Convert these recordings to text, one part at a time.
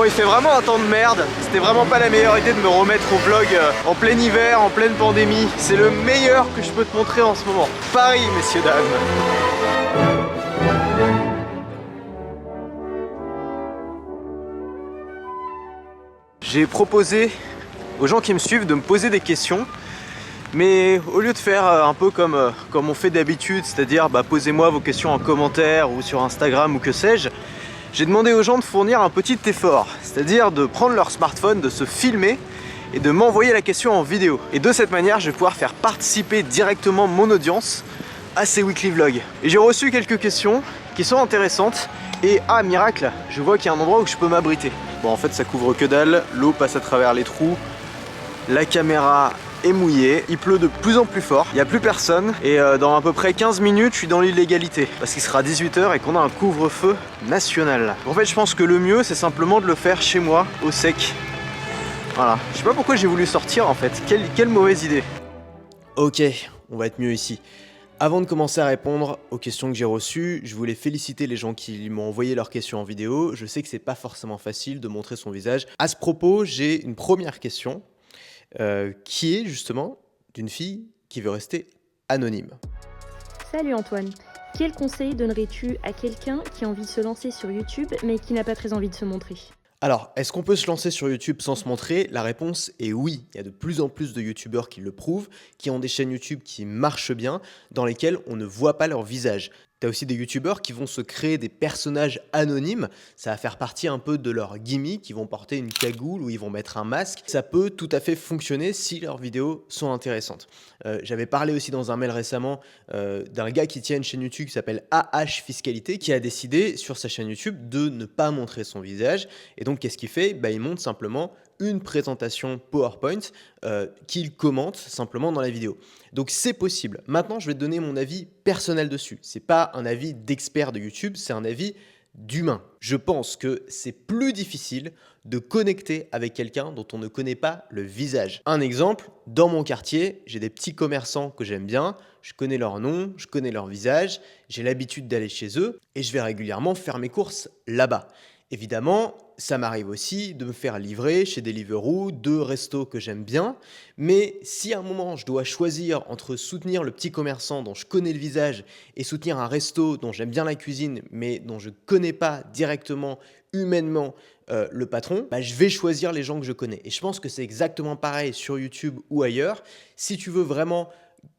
il fait vraiment un temps de merde. C'était vraiment pas la meilleure idée de me remettre au vlog en plein hiver, en pleine pandémie. C'est le meilleur que je peux te montrer en ce moment. Paris, messieurs, dames. J'ai proposé aux gens qui me suivent de me poser des questions. Mais au lieu de faire un peu comme on fait d'habitude, c'est-à-dire posez-moi vos questions en commentaire ou sur Instagram ou que sais-je, j'ai demandé aux gens de fournir un petit effort, c'est-à-dire de prendre leur smartphone, de se filmer et de m'envoyer la question en vidéo. Et de cette manière, je vais pouvoir faire participer directement mon audience à ces weekly vlogs. Et j'ai reçu quelques questions qui sont intéressantes et ah miracle, je vois qu'il y a un endroit où je peux m'abriter. Bon en fait ça couvre que dalle, l'eau passe à travers les trous, la caméra est mouillé, il pleut de plus en plus fort, il n'y a plus personne et dans à peu près 15 minutes je suis dans l'illégalité parce qu'il sera 18 h et qu'on a un couvre-feu national. En fait je pense que le mieux c'est simplement de le faire chez moi au sec. Voilà, je sais pas pourquoi j'ai voulu sortir en fait, quelle mauvaise idée. Ok, on va être mieux ici. Avant de commencer à répondre aux questions que j'ai reçues, je voulais féliciter les gens qui m'ont envoyé leurs questions en vidéo. Je sais que c'est pas forcément facile de montrer son visage. À ce propos, j'ai une première question. Qui est justement d'une fille qui veut rester anonyme. Salut Antoine, quel conseil donnerais-tu à quelqu'un qui a envie de se lancer sur YouTube mais qui n'a pas très envie de se montrer ? Alors, est-ce qu'on peut se lancer sur YouTube sans se montrer ? La réponse est oui. Il y a de plus en plus de YouTubeurs qui le prouvent, qui ont des chaînes YouTube qui marchent bien, dans lesquelles on ne voit pas leur visage. T'as aussi des youtubeurs qui vont se créer des personnages anonymes, ça va faire partie un peu de leur gimmick, ils vont porter une cagoule ou ils vont mettre un masque. Ça peut tout à fait fonctionner si leurs vidéos sont intéressantes. J'avais parlé aussi dans un mail récemment d'un gars qui tient une chaîne YouTube qui s'appelle AH Fiscalité, qui a décidé sur sa chaîne YouTube de ne pas montrer son visage. Et donc qu'est-ce qu'il fait ? Il montre simplement une présentation PowerPoint qu'il commente simplement dans la vidéo. Donc c'est possible. Maintenant, je vais te donner mon avis personnel dessus. C'est pas un avis d'expert de YouTube, c'est un avis d'humain. Je pense que c'est plus difficile de connecter avec quelqu'un dont on ne connaît pas le visage. Un exemple, dans mon quartier, j'ai des petits commerçants que j'aime bien, je connais leur nom, je connais leur visage, j'ai l'habitude d'aller chez eux et je vais régulièrement faire mes courses là-bas. Évidemment, ça m'arrive aussi de me faire livrer chez Deliveroo, de restos que j'aime bien, mais si à un moment je dois choisir entre soutenir le petit commerçant dont je connais le visage et soutenir un resto dont j'aime bien la cuisine mais dont je ne connais pas directement, humainement, le patron, je vais choisir les gens que je connais. Et je pense que c'est exactement pareil sur YouTube ou ailleurs. Si tu veux vraiment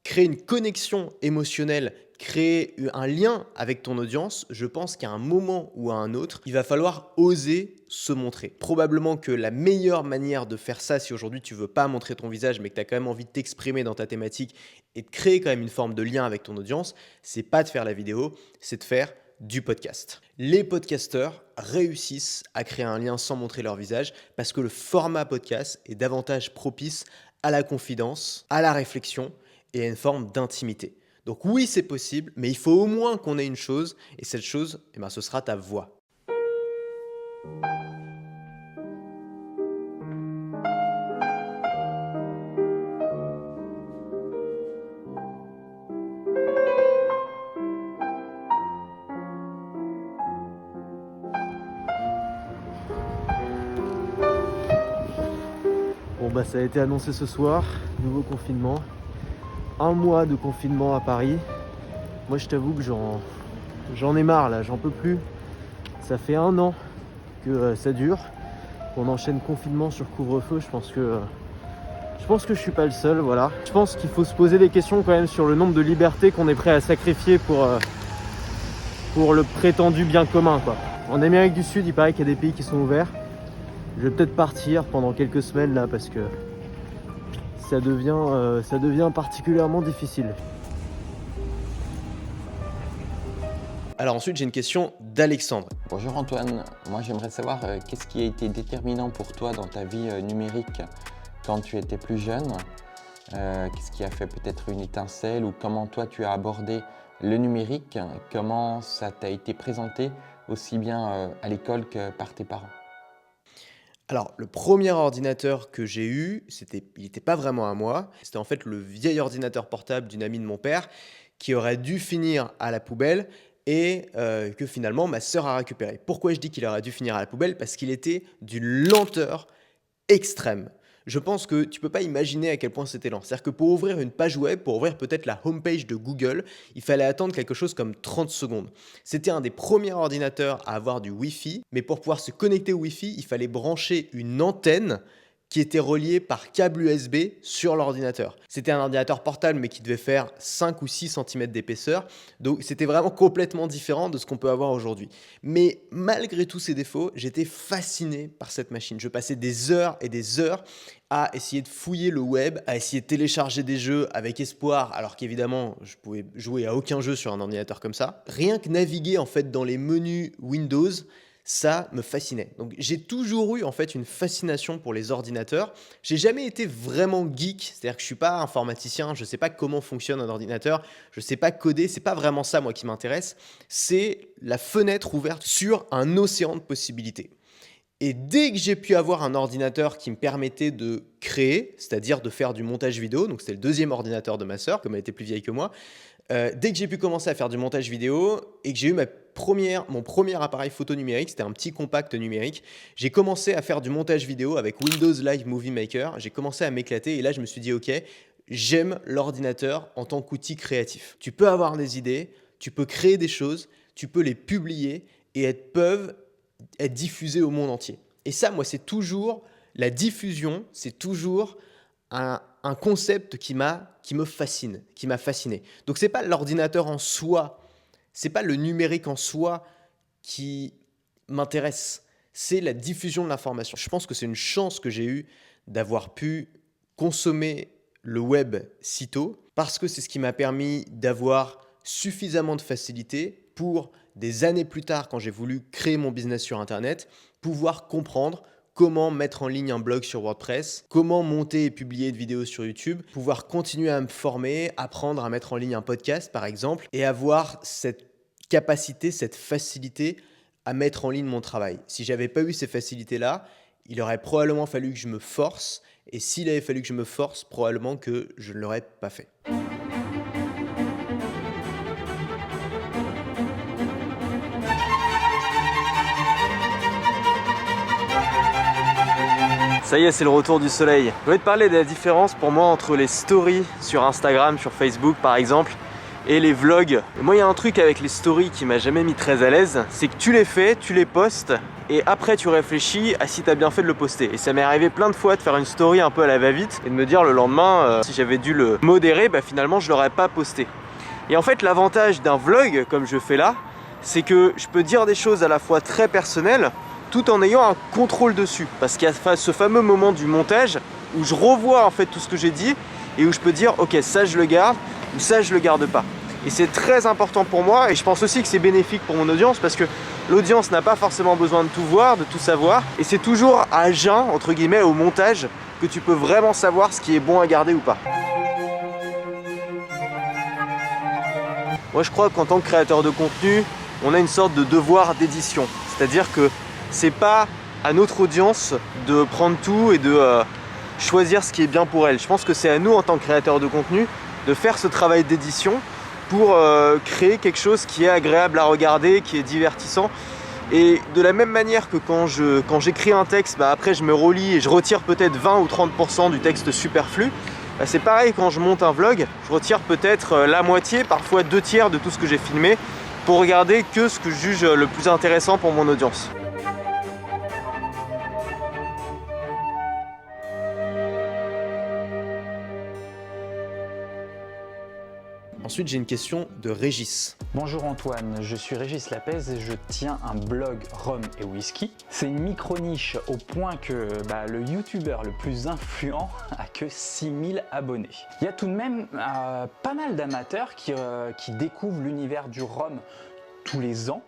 créer une connexion émotionnelle, créer un lien avec ton audience, je pense qu'à un moment ou à un autre, il va falloir oser se montrer. Probablement que la meilleure manière de faire ça, si aujourd'hui tu veux pas montrer ton visage, mais que tu as quand même envie de t'exprimer dans ta thématique et de créer quand même une forme de lien avec ton audience, c'est pas de faire la vidéo, c'est de faire du podcast. Les podcasteurs réussissent à créer un lien sans montrer leur visage parce que le format podcast est davantage propice à la confidence, à la réflexion et à une forme d'intimité. Donc oui, c'est possible, mais il faut au moins qu'on ait une chose, et cette chose, ce sera ta voix. Bon ça a été annoncé ce soir, nouveau confinement. 1 mois de confinement à Paris. Moi je t'avoue que j'en ai marre là, j'en peux plus. Ça fait 1 an que ça dure. On enchaîne confinement sur couvre-feu. Je pense que je suis pas le seul, voilà. Je pense qu'il faut se poser des questions quand même sur le nombre de libertés qu'on est prêt à sacrifier pour le prétendu bien commun, quoi. En Amérique du Sud, il paraît qu'il y a des pays qui sont ouverts. Je vais peut-être partir pendant quelques semaines là parce que ça devient particulièrement difficile. Alors ensuite, j'ai une question d'Alexandre. Bonjour Antoine, moi j'aimerais savoir qu'est-ce qui a été déterminant pour toi dans ta vie numérique quand tu étais plus jeune. Qu'est-ce qui a fait peut-être une étincelle ou comment toi tu as abordé le numérique, comment ça t'a été présenté aussi bien à l'école que par tes parents? Alors, le premier ordinateur que j'ai eu, il n'était pas vraiment à moi. C'était en fait le vieil ordinateur portable d'une amie de mon père qui aurait dû finir à la poubelle et que finalement ma sœur a récupéré. Pourquoi je dis qu'il aurait dû finir à la poubelle? Parce qu'il était d'une lenteur extrême. Je pense que tu peux pas imaginer à quel point c'était lent. C'est-à-dire que pour ouvrir une page web, pour ouvrir peut-être la homepage de Google, il fallait attendre quelque chose comme 30 secondes. C'était un des premiers ordinateurs à avoir du Wi-Fi, mais pour pouvoir se connecter au Wi-Fi, il fallait brancher une antenne qui était reliée par câble USB sur l'ordinateur. C'était un ordinateur portable mais qui devait faire 5 ou 6 cm d'épaisseur, donc c'était vraiment complètement différent de ce qu'on peut avoir aujourd'hui. Mais malgré tous ces défauts, j'étais fasciné par cette machine. Je passais des heures et des heures à essayer de fouiller le web, à essayer de télécharger des jeux avec espoir, alors qu'évidemment, je pouvais jouer à aucun jeu sur un ordinateur comme ça. Rien que naviguer en fait dans les menus Windows, ça me fascinait. Donc j'ai toujours eu en fait une fascination pour les ordinateurs. J'ai jamais été vraiment geek, c'est-à-dire que je suis pas informaticien, je sais pas comment fonctionne un ordinateur, je sais pas coder, c'est pas vraiment ça moi qui m'intéresse, c'est la fenêtre ouverte sur un océan de possibilités. Et dès que j'ai pu avoir un ordinateur qui me permettait de créer, c'est-à-dire de faire du montage vidéo, donc c'était le deuxième ordinateur de ma sœur, comme elle était plus vieille que moi, dès que j'ai pu commencer à faire du montage vidéo et que j'ai eu mon premier appareil photo numérique, c'était un petit compact numérique, j'ai commencé à faire du montage vidéo avec Windows Live Movie Maker, j'ai commencé à m'éclater et là je me suis dit ok, j'aime l'ordinateur en tant qu'outil créatif. Tu peux avoir des idées, tu peux créer des choses, tu peux les publier et elles peuvent être diffusées au monde entier. Et ça, moi, c'est toujours la diffusion, c'est toujours un concept qui me fascine, qui m'a fasciné. Donc, c'est pas l'ordinateur en soi, c'est pas le numérique en soi qui m'intéresse, c'est la diffusion de l'information. Je pense que c'est une chance que j'ai eue d'avoir pu consommer le web si tôt, parce que c'est ce qui m'a permis d'avoir suffisamment de facilité pour des années plus tard, quand j'ai voulu créer mon business sur Internet, pouvoir comprendre comment mettre en ligne un blog sur WordPress, comment monter et publier de vidéos sur YouTube, pouvoir continuer à me former, apprendre à mettre en ligne un podcast par exemple, et avoir cette capacité, cette facilité à mettre en ligne mon travail. Si j'avais pas eu ces facilités-là, il aurait probablement fallu que je me force, et s'il avait fallu que je me force, probablement que je ne l'aurais pas fait. Ça y est, c'est le retour du soleil. Je voulais te parler de la différence pour moi entre les stories sur Instagram, sur Facebook par exemple, et les vlogs. Et moi, il y a un truc avec les stories qui m'a jamais mis très à l'aise, c'est que tu les fais, tu les postes, et après tu réfléchis à si tu as bien fait de le poster. Et ça m'est arrivé plein de fois de faire une story un peu à la va-vite et de me dire le lendemain, si j'avais dû le modérer, finalement je l'aurais pas posté. Et en fait, l'avantage d'un vlog, comme je fais là, c'est que je peux dire des choses à la fois très personnelles, tout en ayant un contrôle dessus. Parce qu'il y a ce fameux moment du montage où je revois en fait tout ce que j'ai dit et où je peux dire ok, ça je le garde ou ça je le garde pas. Et c'est très important pour moi et je pense aussi que c'est bénéfique pour mon audience parce que l'audience n'a pas forcément besoin de tout voir, de tout savoir, et c'est toujours à jeun, entre guillemets, au montage que tu peux vraiment savoir ce qui est bon à garder ou pas. Moi je crois qu'en tant que créateur de contenu, on a une sorte de devoir d'édition, c'est-à-dire que c'est pas à notre audience de prendre tout et de choisir ce qui est bien pour elle. Je pense que c'est à nous en tant que créateurs de contenu de faire ce travail d'édition pour créer quelque chose qui est agréable à regarder, qui est divertissant. Et de la même manière que quand j'écris un texte, après je me relis et je retire peut-être 20 ou 30% du texte superflu, c'est pareil quand je monte un vlog, je retire peut-être la moitié, parfois 2/3 de tout ce que j'ai filmé pour regarder que ce que je juge le plus intéressant pour mon audience. Ensuite, j'ai une question de Régis. Bonjour Antoine, je suis Régis Lapez et je tiens un blog Rhum et Whisky. C'est une micro-niche au point que le youtubeur le plus influent a que 6000 abonnés. Il y a tout de même pas mal d'amateurs qui découvrent l'univers du rhum tous les ans.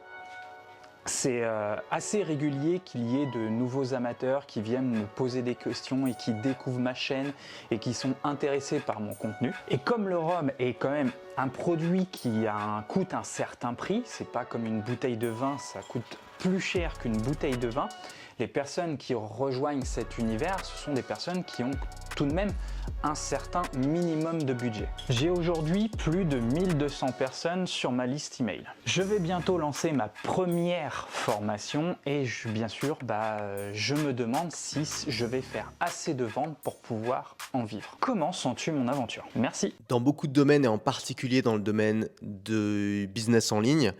C'est assez régulier qu'il y ait de nouveaux amateurs qui viennent me poser des questions et qui découvrent ma chaîne et qui sont intéressés par mon contenu. Et comme le rhum est quand même un produit qui coûte un certain prix, c'est pas comme une bouteille de vin, ça coûte plus cher qu'une bouteille de vin, Les personnes qui rejoignent cet univers, ce sont des personnes qui ont tout de même un certain minimum de budget. J'ai aujourd'hui plus de 1200 personnes sur ma liste email. Je vais bientôt lancer ma première formation et bien sûr, je me demande si je vais faire assez de ventes pour pouvoir en vivre. Comment sens-tu mon aventure? Merci. Dans beaucoup de domaines, et en particulier dans le domaine de business en ligne,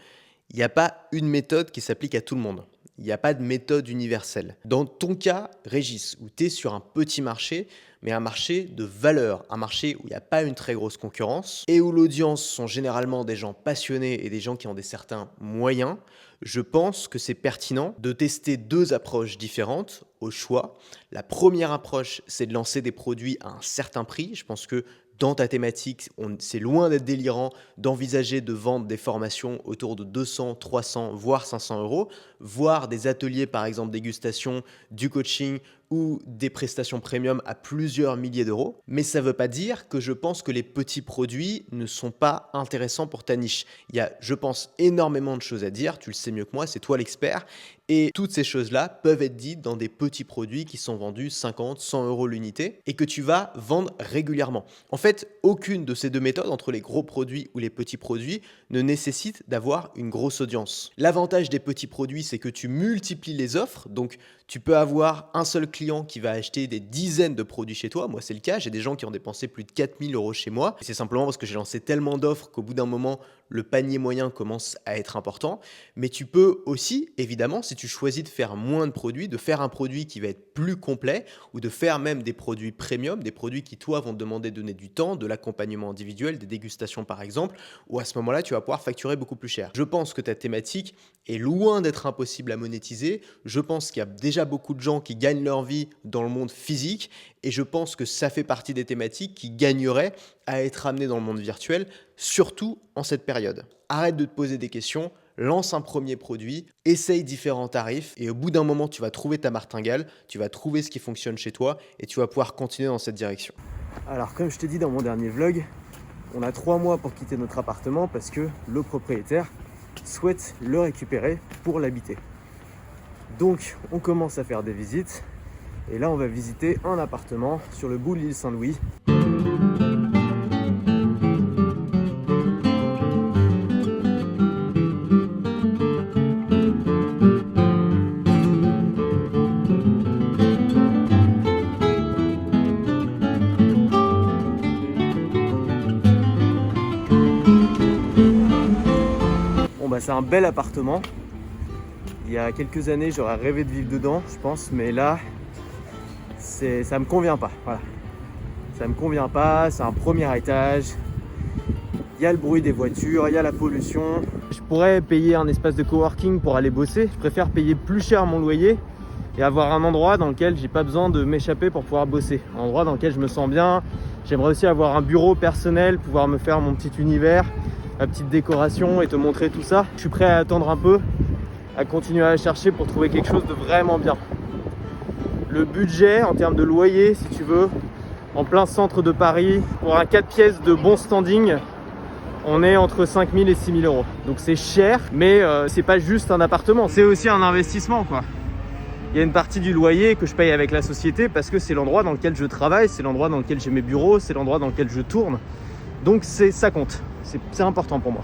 il n'y a pas une méthode qui s'applique à tout le monde. Il n'y a pas de méthode universelle. Dans ton cas, Régis, où tu es sur un petit marché, mais un marché de valeur, un marché où il n'y a pas une très grosse concurrence et où l'audience sont généralement des gens passionnés et des gens qui ont des certains moyens, je pense que c'est pertinent de tester deux approches différentes au choix. La première approche, c'est de lancer des produits à un certain prix. Je pense que dans ta thématique, c'est loin d'être délirant d'envisager de vendre des formations autour de 200, 300, voire 500 euros, voire des ateliers, par exemple dégustation, du coaching ou des prestations premium à plusieurs milliers d'euros. Mais ça ne veut pas dire que je pense que les petits produits ne sont pas intéressants pour ta niche. Il y a, je pense, énormément de choses à dire. Tu le sais mieux que moi, c'est toi l'expert. Et toutes ces choses-là peuvent être dites dans des petits produits qui sont vendus 50, 100 euros l'unité et que tu vas vendre régulièrement. En fait, aucune de ces deux méthodes, entre les gros produits ou les petits produits, ne nécessite d'avoir une grosse audience. L'avantage des petits produits, c'est que tu multiplies les offres. Donc, tu peux avoir un seul client qui va acheter des dizaines de produits chez toi. Moi, c'est le cas. J'ai des gens qui ont dépensé plus de 4000 euros chez moi. Et c'est simplement parce que j'ai lancé tellement d'offres qu'au bout d'un moment, le panier moyen commence à être important. Mais tu peux aussi, évidemment, si tu choisis de faire moins de produits, de faire un produit qui va être plus complet ou de faire même des produits premium, des produits qui, toi, vont te demander de donner du temps, de l'accompagnement individuel, des dégustations par exemple, où à ce moment-là, tu vas pouvoir facturer beaucoup plus cher. Je pense que ta thématique est loin d'être impossible à monétiser. Je pense qu'il y a déjà beaucoup de gens qui gagnent leur vie dans le monde physique et je pense que ça fait partie des thématiques qui gagneraient à être amenées dans le monde virtuel, surtout en cette période. Arrête de te poser des questions, lance un premier produit, essaye différents tarifs et au bout d'un moment, tu vas trouver ta martingale, tu vas trouver ce qui fonctionne chez toi et tu vas pouvoir continuer dans cette direction. Alors, comme je t'ai dit dans mon dernier vlog, on a 3 mois pour quitter notre appartement parce que le propriétaire souhaite le récupérer pour l'habiter. Donc, on commence à faire des visites et là, on va visiter un appartement sur le bout de l'île Saint-Louis. C'est un bel appartement. Il y a quelques années, j'aurais rêvé de vivre dedans, je pense, mais là, ça me convient pas. Voilà. Ça me convient pas, c'est un premier étage. Il y a le bruit des voitures, il y a la pollution. Je pourrais payer un espace de coworking pour aller bosser. Je préfère payer plus cher mon loyer et avoir un endroit dans lequel j'ai pas besoin de m'échapper pour pouvoir bosser. Un endroit dans lequel je me sens bien. J'aimerais aussi avoir un bureau personnel, pouvoir me faire mon petit univers, ma petite décoration et te montrer tout ça. Je suis prêt à attendre un peu, à continuer à chercher pour trouver quelque chose de vraiment bien. Le budget en termes de loyer, si tu veux, en plein centre de Paris, pour un 4 pièces de bon standing, on est entre 5 000 et 6 000 euros. Donc c'est cher, mais c'est pas juste un appartement, c'est aussi un investissement, quoi. Il y a une partie du loyer que je paye avec la société parce que c'est l'endroit dans lequel je travaille, c'est l'endroit dans lequel j'ai mes bureaux, c'est l'endroit dans lequel je tourne. Donc ça compte. C'est important pour moi.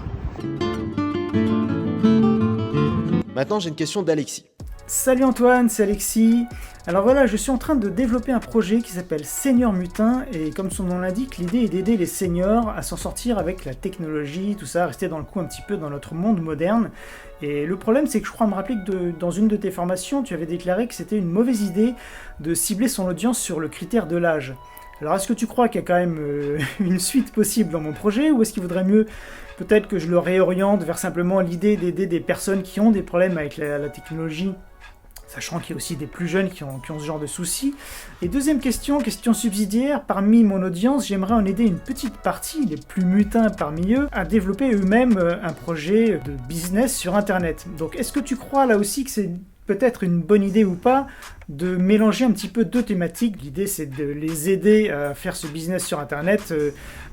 Maintenant, j'ai une question d'Alexis. Salut Antoine, c'est Alexis. Alors voilà, je suis en train de développer un projet qui s'appelle Senior Mutin et comme son nom l'indique, l'idée est d'aider les seniors à s'en sortir avec la technologie, tout ça, à rester dans le coup un petit peu dans notre monde moderne. Et le problème, c'est que je crois me rappeler que dans une de tes formations, tu avais déclaré que c'était une mauvaise idée de cibler son audience sur le critère de l'âge. Alors est-ce que tu crois qu'il y a quand même une suite possible dans mon projet ou est-ce qu'il vaudrait mieux peut-être que je le réoriente vers simplement l'idée d'aider des personnes qui ont des problèmes avec la technologie, sachant qu'il y a aussi des plus jeunes qui ont ce genre de soucis. Et deuxième question subsidiaire, parmi mon audience, j'aimerais en aider une petite partie, les plus mutins parmi eux, à développer eux-mêmes un projet de business sur Internet. Donc est-ce que tu crois là aussi que c'est peut-être une bonne idée ou pas de mélanger un petit peu deux thématiques? L'idée c'est de les aider à faire ce business sur Internet,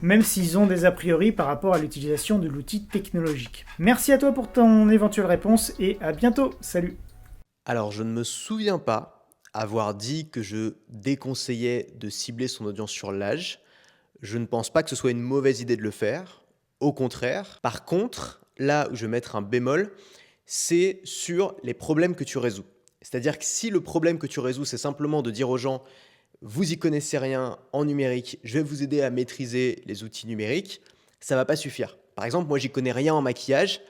même s'ils ont des a priori par rapport à l'utilisation de l'outil technologique. Merci à toi pour ton éventuelle réponse et à bientôt, salut! Alors, je ne me souviens pas avoir dit que je déconseillais de cibler son audience sur l'âge. Je ne pense pas que ce soit une mauvaise idée de le faire. Au contraire. Par contre, là où je vais mettre un bémol, c'est sur les problèmes que tu résous. C'est-à-dire que si le problème que tu résous, c'est simplement de dire aux gens « vous y connaissez rien en numérique, je vais vous aider à maîtriser les outils numériques », ça ne va pas suffire. Par exemple, moi, j'y connais rien en maquillage,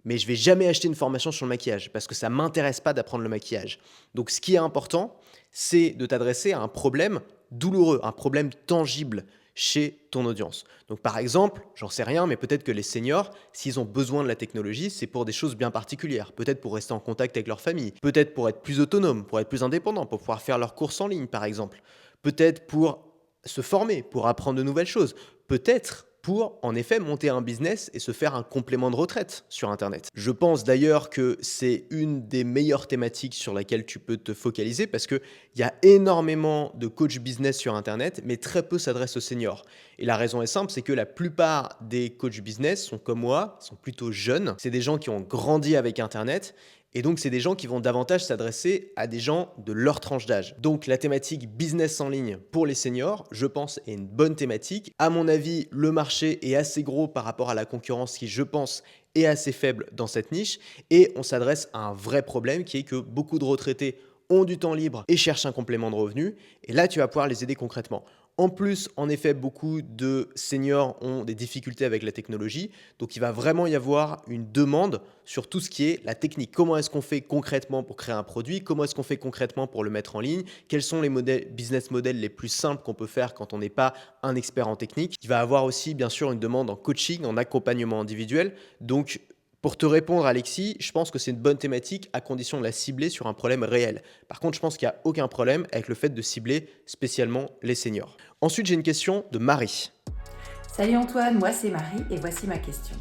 mais je ne vais jamais acheter une formation sur le maquillage parce que ça ne m'intéresse pas d'apprendre le maquillage. Donc, ce qui est important, c'est de t'adresser à un problème douloureux, un problème tangible chez ton audience. Donc par exemple, j'en sais rien, mais peut-être que les seniors, s'ils ont besoin de la technologie, c'est pour des choses bien particulières. Peut-être pour rester en contact avec leur famille, peut-être pour être plus autonome, pour être plus indépendant, pour pouvoir faire leurs courses en ligne par exemple. Peut-être pour se former, pour apprendre de nouvelles choses. Peut-être pour, en effet, monter un business et se faire un complément de retraite sur Internet. Je pense d'ailleurs que c'est une des meilleures thématiques sur laquelle tu peux te focaliser parce qu'il y a énormément de coachs business sur Internet, mais très peu s'adressent aux seniors. Et la raison est simple, c'est que la plupart des coachs business sont comme moi, sont plutôt jeunes. C'est des gens qui ont grandi avec Internet. Et donc, c'est des gens qui vont davantage s'adresser à des gens de leur tranche d'âge. Donc, la thématique business en ligne pour les seniors, je pense, est une bonne thématique. À mon avis, le marché est assez gros par rapport à la concurrence qui, je pense, est assez faible dans cette niche. Et on s'adresse à un vrai problème qui est que beaucoup de retraités ont du temps libre et cherchent un complément de revenu. Et là, tu vas pouvoir les aider concrètement. En plus, en effet, beaucoup de seniors ont des difficultés avec la technologie. Donc, il va vraiment y avoir une demande sur tout ce qui est la technique. Comment est-ce qu'on fait concrètement pour créer un produit? Comment est-ce qu'on fait concrètement pour le mettre en ligne? Quels sont les business models les plus simples qu'on peut faire quand on n'est pas un expert en technique? Il va y avoir aussi, bien sûr, une demande en coaching, en accompagnement individuel. Donc, pour te répondre, Alexis, je pense que c'est une bonne thématique à condition de la cibler sur un problème réel. Par contre, je pense qu'il n'y a aucun problème avec le fait de cibler spécialement les seniors. Ensuite, j'ai une question de Marie. Salut Antoine, moi c'est Marie et voici ma question.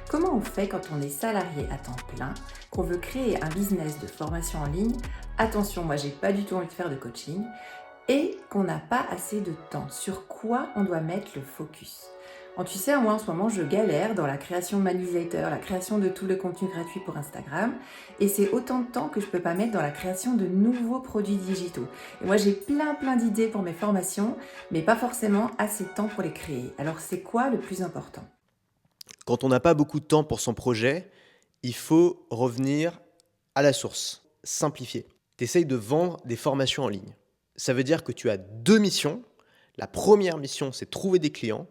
Comment on fait quand on est salarié à temps plein, qu'on veut créer un business de formation en ligne? Attention, moi j'ai pas du tout envie de faire de coaching et qu'on n'a pas assez de temps. Sur quoi on doit mettre le focus? Tu sais, moi en ce moment je galère dans la création de ma newsletter, la création de tout le contenu gratuit pour Instagram et c'est autant de temps que je peux pas mettre dans la création de nouveaux produits digitaux. Et moi j'ai plein d'idées pour mes formations mais pas forcément assez de temps pour les créer. Alors c'est quoi le plus important? Quand on n'a pas beaucoup de temps pour son projet, il faut revenir à la source, simplifier. Tu essayes de vendre des formations en ligne. Ça veut dire que tu as deux missions. La première mission, c'est de trouver des clients.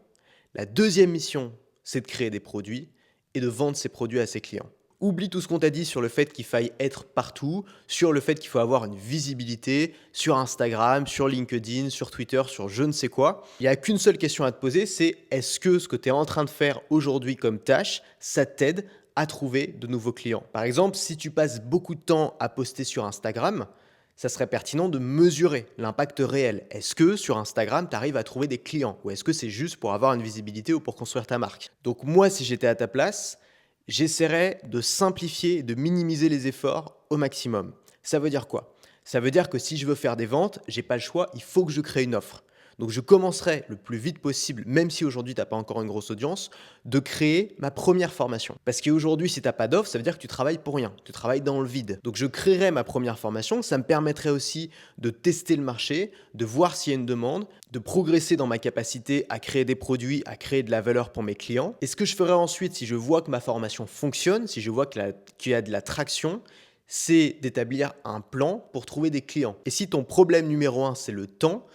La deuxième mission, c'est de créer des produits et de vendre ces produits à ses clients. Oublie tout ce qu'on t'a dit sur le fait qu'il faille être partout, sur le fait qu'il faut avoir une visibilité sur Instagram, sur LinkedIn, sur Twitter, sur je ne sais quoi. Il n'y a qu'une seule question à te poser, c'est est-ce que ce que tu es en train de faire aujourd'hui comme tâche, ça t'aide à trouver de nouveaux clients? Par exemple, si tu passes beaucoup de temps à poster sur Instagram, ça serait pertinent de mesurer l'impact réel. Est-ce que sur Instagram, tu arrives à trouver des clients ou est-ce que c'est juste pour avoir une visibilité ou pour construire ta marque? Donc moi, si j'étais à ta place, j'essaierais de simplifier et de minimiser les efforts au maximum. Ça veut dire quoi? Ça veut dire que si je veux faire des ventes, j'ai pas le choix, il faut que je crée une offre. Donc je commencerai le plus vite possible, même si aujourd'hui tu n'as pas encore une grosse audience, de créer ma première formation. Parce qu'aujourd'hui, si tu n'as pas d'offre, ça veut dire que tu travailles pour rien, tu travailles dans le vide. Donc je créerai ma première formation, ça me permettrait aussi de tester le marché, de voir s'il y a une demande, de progresser dans ma capacité à créer des produits, à créer de la valeur pour mes clients. Et ce que je ferai ensuite, si je vois que ma formation fonctionne, si je vois qu'il y a de la traction, c'est d'établir un plan pour trouver des clients. Et si ton problème numéro 1, c'est le temps,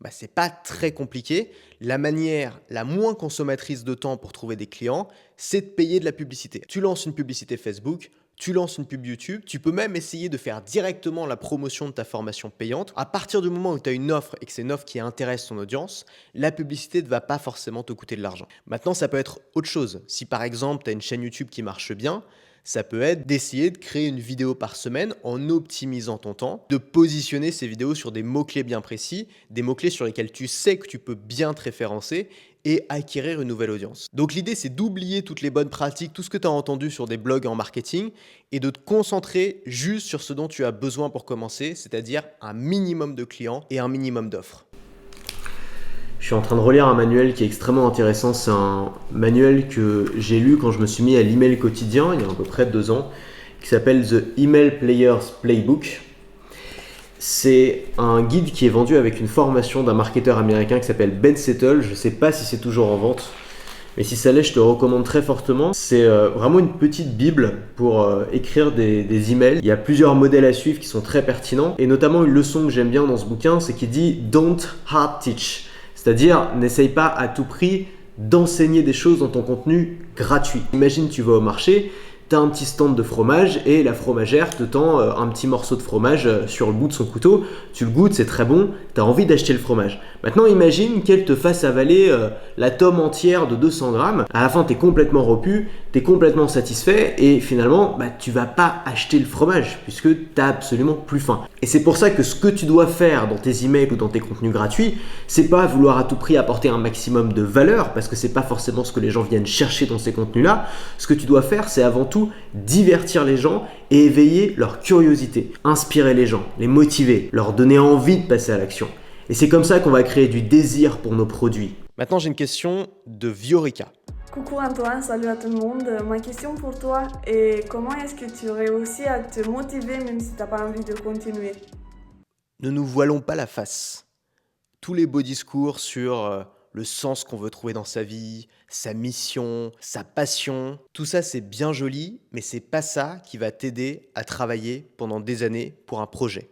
ce n'est pas très compliqué. La manière la moins consommatrice de temps pour trouver des clients, c'est de payer de la publicité. Tu lances une publicité Facebook, tu lances une pub YouTube, tu peux même essayer de faire directement la promotion de ta formation payante. À partir du moment où tu as une offre et que c'est une offre qui intéresse ton audience, la publicité ne va pas forcément te coûter de l'argent. Maintenant, ça peut être autre chose. Si par exemple, tu as une chaîne YouTube qui marche bien, ça peut être d'essayer de créer une vidéo par semaine en optimisant ton temps, de positionner ces vidéos sur des mots-clés bien précis, des mots-clés sur lesquels tu sais que tu peux bien te référencer et acquérir une nouvelle audience. Donc l'idée, c'est d'oublier toutes les bonnes pratiques, tout ce que tu as entendu sur des blogs en marketing et de te concentrer juste sur ce dont tu as besoin pour commencer, c'est-à-dire un minimum de clients et un minimum d'offres. Je suis en train de relire un manuel qui est extrêmement intéressant. C'est un manuel que j'ai lu quand je me suis mis à l'email quotidien, il y a à peu près 2 ans, qui s'appelle The Email Player's Playbook. C'est un guide qui est vendu avec une formation d'un marketeur américain qui s'appelle Ben Settle. Je ne sais pas si c'est toujours en vente, mais si ça l'est, je te recommande très fortement. C'est vraiment une petite bible pour écrire des emails. Il y a plusieurs modèles à suivre qui sont très pertinents. Et notamment une leçon que j'aime bien dans ce bouquin, c'est qu'il dit « Don't hard teach ». C'est-à-dire, n'essaye pas à tout prix d'enseigner des choses dans ton contenu gratuit. Imagine, tu vas au marché, tu as un petit stand de fromage et la fromagère te tend un petit morceau de fromage sur le bout de son couteau. Tu le goûtes, c'est très bon, tu as envie d'acheter le fromage. Maintenant, imagine qu'elle te fasse avaler la tome entière de 200 grammes. À la fin, tu es complètement repu, tu es complètement satisfait et finalement, tu vas pas acheter le fromage puisque tu n'as absolument plus faim. Et c'est pour ça que ce que tu dois faire dans tes emails ou dans tes contenus gratuits, c'est pas vouloir à tout prix apporter un maximum de valeur parce que c'est pas forcément ce que les gens viennent chercher dans ces contenus-là. Ce que tu dois faire, c'est avant tout divertir les gens et éveiller leur curiosité, inspirer les gens, les motiver, leur donner envie de passer à l'action. Et c'est comme ça qu'on va créer du désir pour nos produits. Maintenant, j'ai une question de Viorica. Coucou Antoine, salut à tout le monde. Ma question pour toi est comment est-ce que tu réussis à te motiver même si tu n'as pas envie de continuer? Ne nous voilons pas la face. Tous les beaux discours sur le sens qu'on veut trouver dans sa vie, sa mission, sa passion, tout ça c'est bien joli, mais c'est pas ça qui va t'aider à travailler pendant des années pour un projet.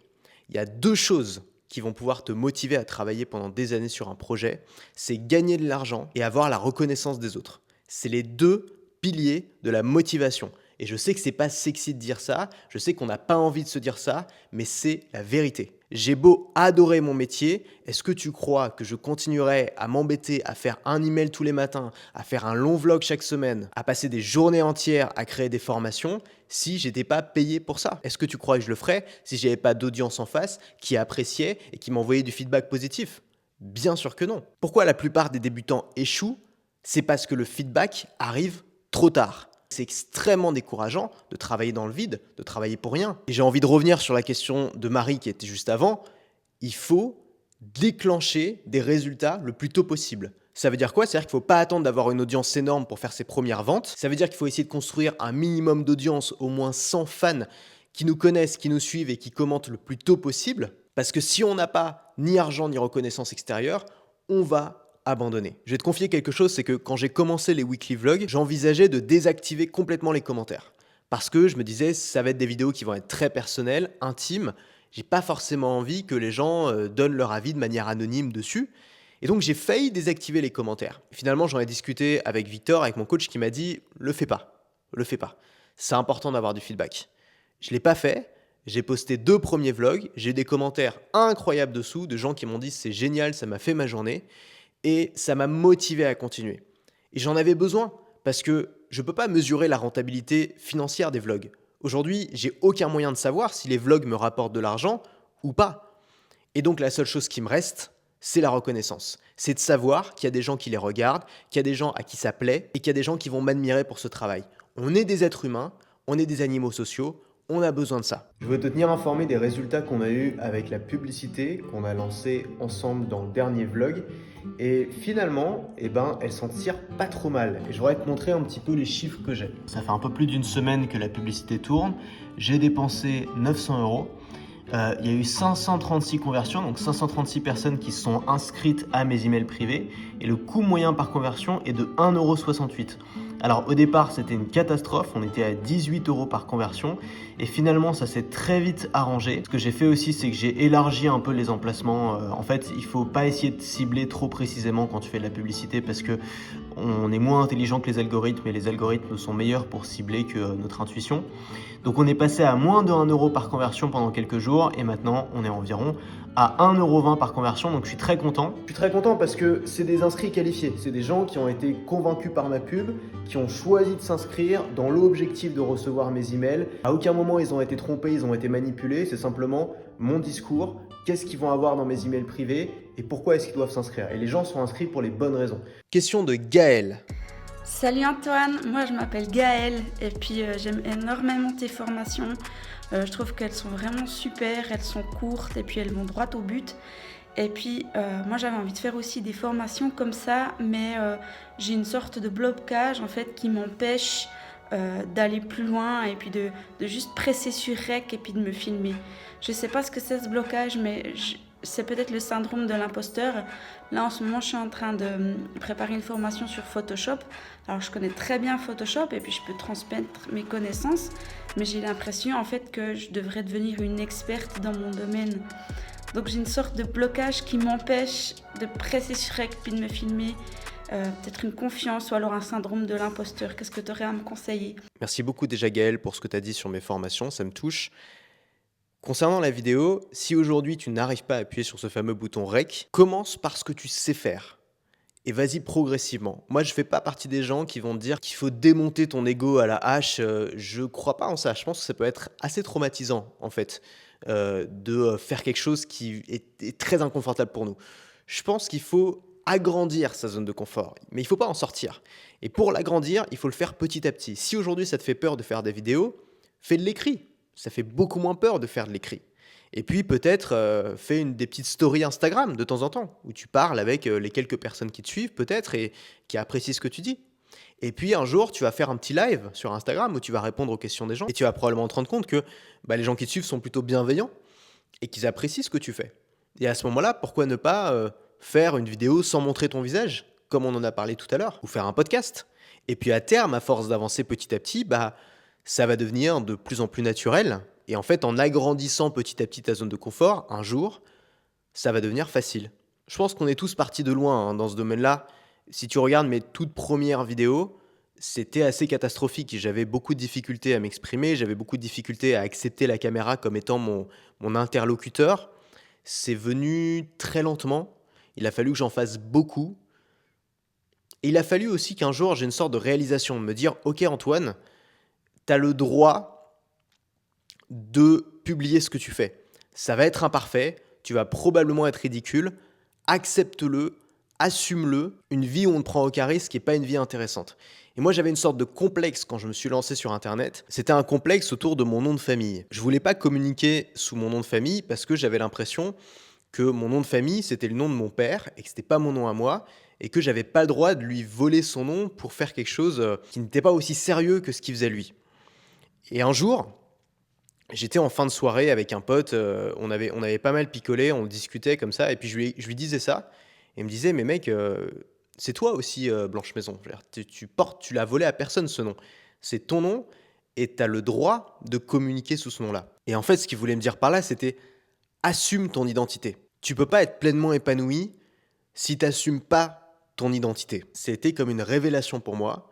Il y a deux choses qui vont pouvoir te motiver à travailler pendant des années sur un projet, c'est gagner de l'argent et avoir la reconnaissance des autres. C'est les deux piliers de la motivation. Et je sais que c'est pas sexy de dire ça, je sais qu'on n'a pas envie de se dire ça, mais c'est la vérité. J'ai beau adorer mon métier, est-ce que tu crois que je continuerai à m'embêter à faire un email tous les matins, à faire un long vlog chaque semaine, à passer des journées entières à créer des formations si j'étais pas payé pour ça? Est-ce que tu crois que je le ferais si j'avais pas d'audience en face qui appréciait et qui m'envoyait du feedback positif? Bien sûr que non. Pourquoi la plupart des débutants échouent? C'est parce que le feedback arrive trop tard. C'est extrêmement décourageant de travailler dans le vide, de travailler pour rien. Et j'ai envie de revenir sur la question de Marie qui était juste avant. Il faut déclencher des résultats le plus tôt possible. Ça veut dire quoi? C'est-à-dire qu'il ne faut pas attendre d'avoir une audience énorme pour faire ses premières ventes. Ça veut dire qu'il faut essayer de construire un minimum d'audience, au moins 100 fans qui nous connaissent, qui nous suivent et qui commentent le plus tôt possible. Parce que si on n'a pas ni argent ni reconnaissance extérieure, on va abandonner. Je vais te confier quelque chose, c'est que quand j'ai commencé les weekly vlogs, j'envisageais de désactiver complètement les commentaires. Parce que je me disais, ça va être des vidéos qui vont être très personnelles, intimes. J'ai pas forcément envie que les gens donnent leur avis de manière anonyme dessus. Et donc j'ai failli désactiver les commentaires. Finalement, j'en ai discuté avec Victor, avec mon coach, qui m'a dit, le fais pas. C'est important d'avoir du feedback. Je l'ai pas fait. J'ai posté 2 premiers vlogs. J'ai eu des commentaires incroyables dessous, de gens qui m'ont dit, c'est génial, ça m'a fait ma journée. Et ça m'a motivé à continuer. Et j'en avais besoin parce que je ne peux pas mesurer la rentabilité financière des vlogs. Aujourd'hui, j'ai aucun moyen de savoir si les vlogs me rapportent de l'argent ou pas. Et donc la seule chose qui me reste, c'est la reconnaissance. C'est de savoir qu'il y a des gens qui les regardent, qu'il y a des gens à qui ça plaît et qu'il y a des gens qui vont m'admirer pour ce travail. On est des êtres humains, on est des animaux sociaux, on a besoin de ça. Je veux te tenir informé des résultats qu'on a eus avec la publicité qu'on a lancée ensemble dans le dernier vlog. Et finalement, elle s'en tire pas trop mal. Et je voudrais te montrer un petit peu les chiffres que j'ai. Ça fait un peu plus d'une semaine que la publicité tourne. J'ai dépensé 900 €. Il y a eu 536 conversions, donc 536 personnes qui se sont inscrites à mes emails privés. Et le coût moyen par conversion est de 1,68 €. Alors au départ, c'était une catastrophe, on était à 18 € par conversion et finalement ça s'est très vite arrangé. Ce que j'ai fait aussi, c'est que j'ai élargi un peu les emplacements. En fait, il ne faut pas essayer de cibler trop précisément quand tu fais de la publicité parce que on est moins intelligent que les algorithmes et les algorithmes sont meilleurs pour cibler que notre intuition. Donc on est passé à moins de 1 € par conversion pendant quelques jours et maintenant on est environ à 1,20 € par conversion, donc je suis très content. Je suis très content parce que c'est des inscrits qualifiés, c'est des gens qui ont été convaincus par ma pub, qui ont choisi de s'inscrire dans l'objectif de recevoir mes emails. À aucun moment ils ont été trompés, ils ont été manipulés, c'est simplement mon discours, qu'est-ce qu'ils vont avoir dans mes emails privés et pourquoi est-ce qu'ils doivent s'inscrire. Et les gens sont inscrits pour les bonnes raisons. Question de Gaël. Salut Antoine, moi je m'appelle Gaëlle et puis j'aime énormément tes formations. Je trouve qu'elles sont vraiment super, elles sont courtes et puis elles vont droit au but. Et puis moi j'avais envie de faire aussi des formations comme ça, mais j'ai une sorte de blocage en fait qui m'empêche d'aller plus loin et puis de juste presser sur rec et puis de me filmer. Je sais pas ce que c'est ce blocage, mais c'est peut-être le syndrome de l'imposteur. Là en ce moment je suis en train de préparer une formation sur Photoshop. Alors je connais très bien Photoshop et puis je peux transmettre mes connaissances, mais j'ai l'impression en fait que je devrais devenir une experte dans mon domaine. Donc j'ai une sorte de blocage qui m'empêche de presser sur rec puis de me filmer. Peut-être une confiance ou alors un syndrome de l'imposteur. Qu'est-ce que tu aurais à me conseiller? Merci beaucoup déjà Gaël pour ce que tu as dit sur mes formations, ça me touche. Concernant la vidéo, si aujourd'hui tu n'arrives pas à appuyer sur ce fameux bouton REC, commence par ce que tu sais faire. Et vas-y progressivement. Moi je fais pas partie des gens qui vont te dire qu'il faut démonter ton ego à la hache. Je crois pas en ça. Je pense que ça peut être assez traumatisant en fait de faire quelque chose qui est très inconfortable pour nous. Je pense qu'il faut agrandir sa zone de confort, mais il ne faut pas en sortir. Et pour l'agrandir, il faut le faire petit à petit. Si aujourd'hui ça te fait peur de faire des vidéos, fais de l'écrit. Ça fait beaucoup moins peur de faire de l'écrit. Et puis peut-être fais des petites stories Instagram de temps en temps, où tu parles avec les quelques personnes qui te suivent peut-être et qui apprécient ce que tu dis. Et puis un jour, tu vas faire un petit live sur Instagram où tu vas répondre aux questions des gens et tu vas probablement te rendre compte que les gens qui te suivent sont plutôt bienveillants et qu'ils apprécient ce que tu fais. Et à ce moment-là, pourquoi ne pas faire une vidéo sans montrer ton visage, comme on en a parlé tout à l'heure, ou faire un podcast. Et puis à terme, à force d'avancer petit à petit, ça va devenir de plus en plus naturel. Et en fait, en agrandissant petit à petit ta zone de confort, un jour, ça va devenir facile. Je pense qu'on est tous partis de loin dans ce domaine-là. Si tu regardes mes toutes premières vidéos, c'était assez catastrophique. J'avais beaucoup de difficultés à m'exprimer, j'avais beaucoup de difficultés à accepter la caméra comme étant mon interlocuteur. C'est venu très lentement. Il a fallu que j'en fasse beaucoup. Et il a fallu aussi qu'un jour, j'ai une sorte de réalisation, de me dire « Ok Antoine, tu as le droit de publier ce que tu fais. Ça va être imparfait, tu vas probablement être ridicule, accepte-le, assume-le. Une vie où on ne prend aucun risque n'est pas une vie intéressante. » Et moi, j'avais une sorte de complexe quand je me suis lancé sur Internet. C'était un complexe autour de mon nom de famille. Je ne voulais pas communiquer sous mon nom de famille parce que j'avais l'impression que mon nom de famille, c'était le nom de mon père et que ce n'était pas mon nom à moi et que je n'avais pas le droit de lui voler son nom pour faire quelque chose qui n'était pas aussi sérieux que ce qu'il faisait lui. Et un jour, j'étais en fin de soirée avec un pote, on avait pas mal picolé, on discutait comme ça et puis je lui disais ça et il me disait « Mais mec, c'est toi aussi Blanche Maison, tu l'as volé à personne ce nom. C'est ton nom et tu as le droit de communiquer sous ce nom-là. » Et en fait, ce qu'il voulait me dire par là, c'était assume ton identité. Tu peux pas être pleinement épanoui si tu n'assumes pas ton identité. C'était comme une révélation pour moi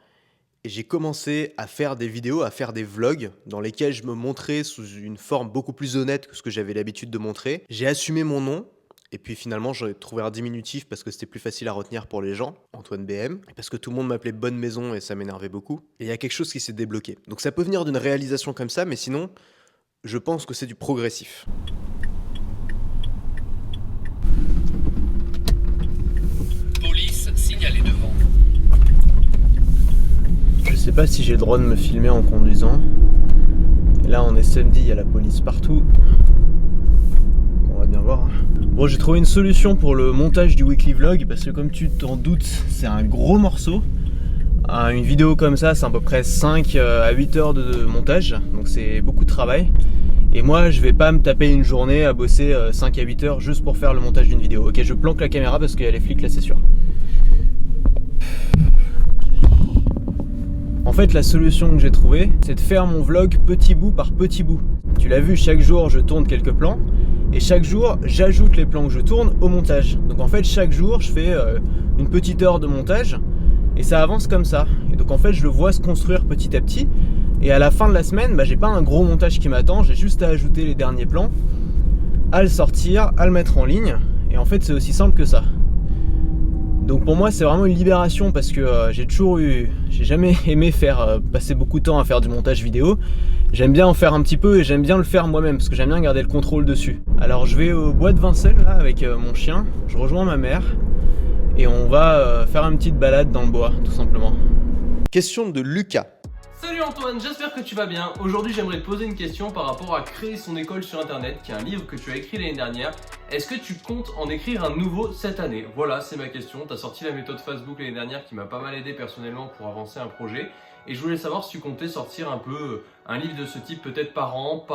et j'ai commencé à faire des vidéos, à faire des vlogs dans lesquels je me montrais sous une forme beaucoup plus honnête que ce que j'avais l'habitude de montrer. J'ai assumé mon nom et puis finalement j'ai trouvé un diminutif parce que c'était plus facile à retenir pour les gens, Antoine BM, parce que tout le monde m'appelait Bonne Maison et ça m'énervait beaucoup. Et il y a quelque chose qui s'est débloqué. Donc ça peut venir d'une réalisation comme ça, mais sinon, je pense que c'est du progressif. Signalé devant. Je sais pas si j'ai le droit de me filmer en conduisant. Et là on est samedi, il y a la police partout. On va bien voir. Bon, j'ai trouvé une solution pour le montage du weekly vlog parce que comme tu t'en doutes, c'est un gros morceau. Une vidéo comme ça, c'est à peu près 5 à 8 heures de montage, donc c'est beaucoup de travail. Et moi, je vais pas me taper une journée à bosser 5 à 8 heures juste pour faire le montage d'une vidéo. Ok, je planque la caméra parce qu'il y a les flics là, c'est sûr. En fait, la solution que j'ai trouvée, c'est de faire mon vlog petit bout par petit bout. Tu l'as vu, chaque jour, je tourne quelques plans. Et chaque jour, j'ajoute les plans que je tourne au montage. Donc en fait, chaque jour, je fais une petite heure de montage. Et ça avance comme ça. Et donc en fait, je le vois se construire petit à petit. Et à la fin de la semaine, j'ai pas un gros montage qui m'attend. J'ai juste à ajouter les derniers plans, à le sortir, à le mettre en ligne. Et en fait, c'est aussi simple que ça. Donc pour moi, c'est vraiment une libération parce que j'ai jamais aimé passer beaucoup de temps à faire du montage vidéo. J'aime bien en faire un petit peu et j'aime bien le faire moi-même parce que j'aime bien garder le contrôle dessus. Alors je vais au bois de Vincennes là avec mon chien, je rejoins ma mère et on va faire une petite balade dans le bois tout simplement. Question de Lucas. Salut Antoine, j'espère que tu vas bien. Aujourd'hui j'aimerais te poser une question par rapport à créer son école sur internet, qui est un livre que tu as écrit l'année dernière. Est-ce que tu comptes en écrire un nouveau cette année? Voilà, c'est ma question. Tu as sorti la méthode Facebook l'année dernière qui m'a pas mal aidé personnellement pour avancer un projet. Et je voulais savoir si tu comptais sortir un peu un livre de ce type peut-être par an,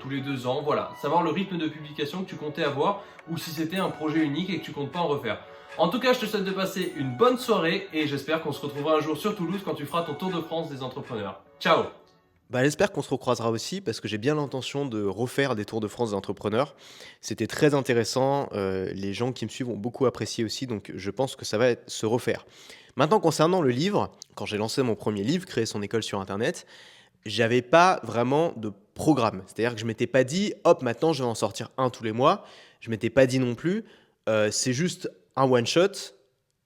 tous les 2 ans, voilà. Savoir le rythme de publication que tu comptais avoir ou si c'était un projet unique et que tu comptes pas en refaire. En tout cas, je te souhaite de passer une bonne soirée et j'espère qu'on se retrouvera un jour sur Toulouse quand tu feras ton tour de France des entrepreneurs. Ciao! Bah, j'espère qu'on se recroisera aussi parce que j'ai bien l'intention de refaire des Tours de France des entrepreneurs. C'était très intéressant, les gens qui me suivent ont beaucoup apprécié aussi, donc je pense que ça va se refaire. Maintenant, concernant le livre, quand j'ai lancé mon premier livre, Créer son école sur Internet, j'avais pas vraiment de programme. C'est-à-dire que je m'étais pas dit, hop, maintenant je vais en sortir un tous les mois. Je m'étais pas dit non plus, c'est juste un one shot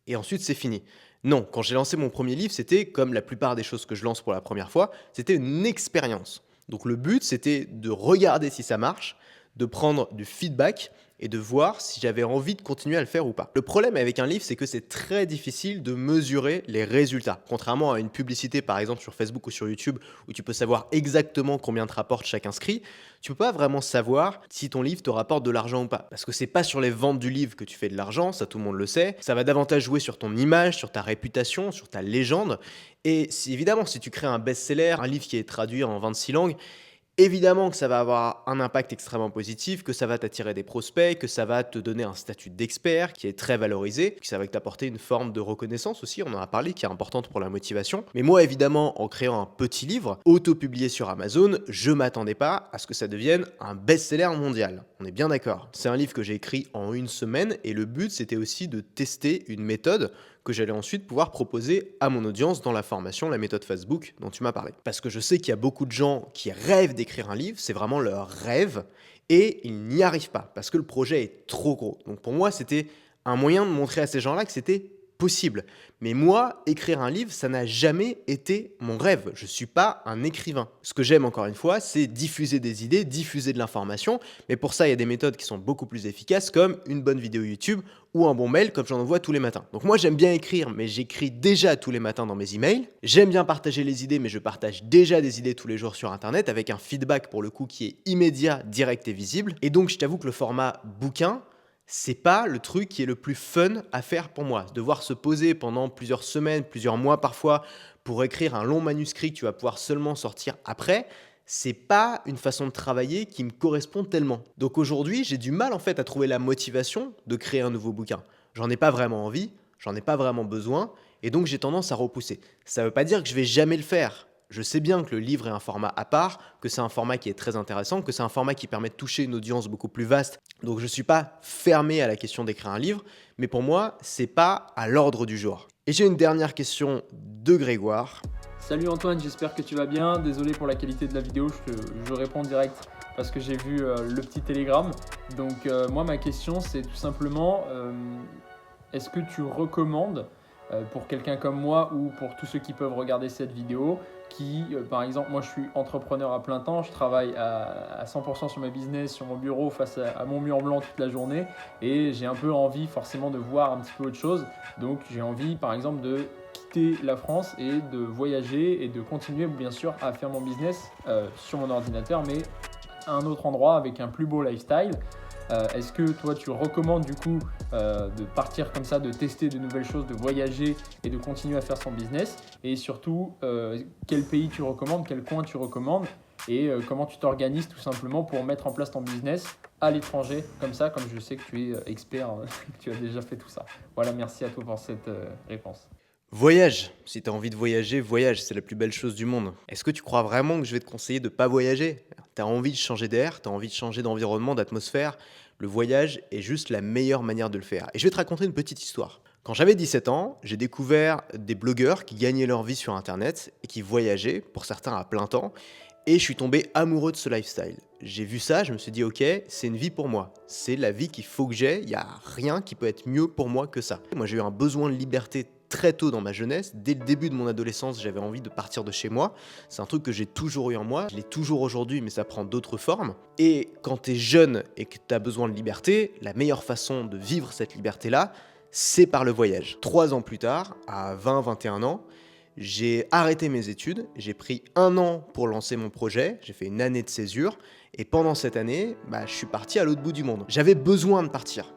et ensuite c'est fini. Non, quand j'ai lancé mon premier livre, c'était comme la plupart des choses que je lance pour la première fois, c'était une expérience. Donc le but, c'était de regarder si ça marche, de prendre du feedback et de voir si j'avais envie de continuer à le faire ou pas. Le problème avec un livre, c'est que c'est très difficile de mesurer les résultats. Contrairement à une publicité, par exemple sur Facebook ou sur YouTube, où tu peux savoir exactement combien te rapporte chaque inscrit, tu peux pas vraiment savoir si ton livre te rapporte de l'argent ou pas. Parce que c'est pas sur les ventes du livre que tu fais de l'argent, ça tout le monde le sait. Ça va davantage jouer sur ton image, sur ta réputation, sur ta légende. Et évidemment, si tu crées un best-seller, un livre qui est traduit en 26 langues, évidemment que ça va avoir un impact extrêmement positif, que ça va t'attirer des prospects, que ça va te donner un statut d'expert qui est très valorisé, que ça va t'apporter une forme de reconnaissance aussi, on en a parlé, qui est importante pour la motivation. Mais moi, évidemment, en créant un petit livre, auto-publié sur Amazon, je m'attendais pas à ce que ça devienne un best-seller mondial. On est bien d'accord. C'est un livre que j'ai écrit en 1 semaine et le but, c'était aussi de tester une méthode que j'allais ensuite pouvoir proposer à mon audience dans la formation La méthode Facebook dont tu m'as parlé. Parce que je sais qu'il y a beaucoup de gens qui rêvent d'écrire un livre, c'est vraiment leur rêve, et ils n'y arrivent pas parce que le projet est trop gros. Donc pour moi, c'était un moyen de montrer à ces gens-là que c'était possible. Mais moi, écrire un livre, ça n'a jamais été mon rêve. Je ne suis pas un écrivain. Ce que j'aime, encore une fois, c'est diffuser des idées, diffuser de l'information. Mais pour ça, il y a des méthodes qui sont beaucoup plus efficaces, comme une bonne vidéo YouTube ou un bon mail, comme j'en envoie tous les matins. Donc moi, j'aime bien écrire, mais j'écris déjà tous les matins dans mes emails. J'aime bien partager les idées, mais je partage déjà des idées tous les jours sur Internet, avec un feedback, pour le coup, qui est immédiat, direct et visible. Et donc, je t'avoue que le format bouquin, c'est pas le truc qui est le plus fun à faire pour moi. Devoir se poser pendant plusieurs semaines, plusieurs mois parfois, pour écrire un long manuscrit que tu vas pouvoir seulement sortir après, c'est pas une façon de travailler qui me correspond tellement. Donc aujourd'hui, j'ai du mal en fait à trouver la motivation de créer un nouveau bouquin. J'en ai pas vraiment envie, j'en ai pas vraiment besoin, et donc j'ai tendance à repousser. Ça veut pas dire que je vais jamais le faire. Je sais bien que le livre est un format à part, que c'est un format qui est très intéressant, que c'est un format qui permet de toucher une audience beaucoup plus vaste. Donc je ne suis pas fermé à la question d'écrire un livre, mais pour moi, c'est pas à l'ordre du jour. Et j'ai une dernière question de Grégoire. Salut Antoine, j'espère que tu vas bien. Désolé pour la qualité de la vidéo, je réponds direct parce que j'ai vu le petit télégramme. Donc moi, ma question, c'est tout simplement, est-ce que tu recommandes pour quelqu'un comme moi ou pour tous ceux qui peuvent regarder cette vidéo, qui, par exemple, moi je suis entrepreneur à plein temps, je travaille à 100% sur ma business, sur mon bureau face à mon mur blanc toute la journée et j'ai un peu envie forcément de voir un petit peu autre chose. Donc j'ai envie par exemple de quitter la France et de voyager et de continuer bien sûr à faire mon business sur mon ordinateur, mais à un autre endroit avec un plus beau lifestyle. Est-ce que toi tu recommandes du coup de partir comme ça, de tester de nouvelles choses, de voyager et de continuer à faire son business? Et surtout, quel pays tu recommandes, quel coin tu recommandes et comment tu t'organises tout simplement pour mettre en place ton business à l'étranger comme ça, comme je sais que tu es expert, que tu as déjà fait tout ça. Voilà, merci à toi pour cette réponse. Voyage. Si tu as envie de voyager, voyage, c'est la plus belle chose du monde. Est-ce que tu crois vraiment que je vais te conseiller de ne pas voyager? Tu as envie de changer d'air, tu as envie de changer d'environnement, d'atmosphère. Le voyage est juste la meilleure manière de le faire. Et je vais te raconter une petite histoire. Quand j'avais 17 ans, j'ai découvert des blogueurs qui gagnaient leur vie sur Internet et qui voyageaient, pour certains à plein temps, et je suis tombé amoureux de ce lifestyle. J'ai vu ça, je me suis dit ok, c'est une vie pour moi. C'est la vie qu'il faut que j'ai, il n'y a rien qui peut être mieux pour moi que ça. Moi j'ai eu un besoin de liberté très tôt dans ma jeunesse. Dès le début de mon adolescence, j'avais envie de partir de chez moi. C'est un truc que j'ai toujours eu en moi. Je l'ai toujours aujourd'hui, mais ça prend d'autres formes. Et quand tu es jeune et que tu as besoin de liberté, la meilleure façon de vivre cette liberté-là, c'est par le voyage. 3 ans plus tard, à 20-21 ans, j'ai arrêté mes études. J'ai pris 1 an pour lancer mon projet. J'ai fait une année de césure. Et pendant cette année, je suis parti à l'autre bout du monde. J'avais besoin de partir.